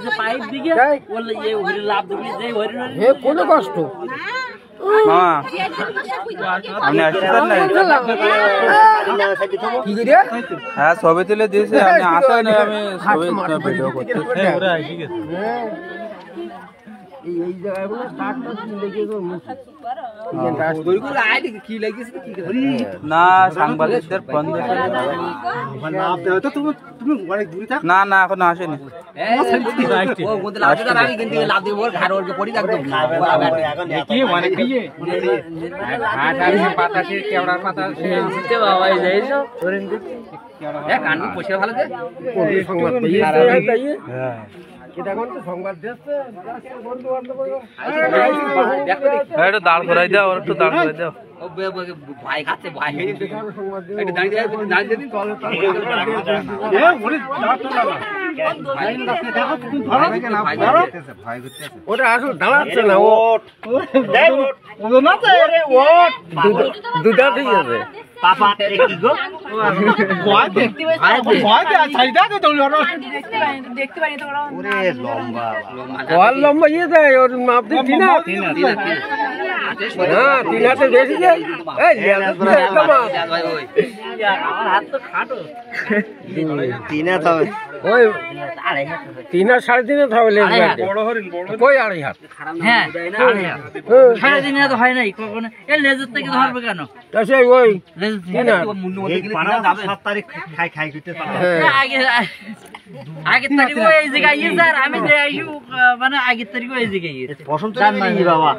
যে পাইপ দিকে বললে এই ওরে লাভ দিবি যে ওরে হে কোন কষ্ট মামা আপনি আসছেন না কি করে হ্যাঁ ছবি তুলে দিয়েছে আপনি আসেন আমি ছবি ভিডিও করতে এই জায়গাগুলো কাটটা লেগে গেল কি লাগিয়েছে কি না সাংবাদিকদের ফোন দিয়েছে না না এখন আসেনি পয়সা ভালো সংবাদ একটু দাঁড় করাই দাও আর একটু দাঁড় করাই দাও ভাই খাচ্ছে ভাই ওটা আসলে দাঁড়াচ্ছে না ও দুটা ঠিক আছে লম্বা ইয়ে দেয় ওর মাপ দিচ্ছি না হ্যাঁ 3 হাতে বেশি যায় হাত তো খাটো 3 হাত হবে ওই 3 হাত 3.5 হাত হবে কই 2.5 হাত হ্যাঁ 2.5 হাত হয় নাই কখনো এর লেজের থেকে ধরবে কেন সেই ওই আগের তারিখ এই জায়গায় স্যার আমি যে আইসু মানে আগের তারিখ এই জায়গায় পছন্দ বাবা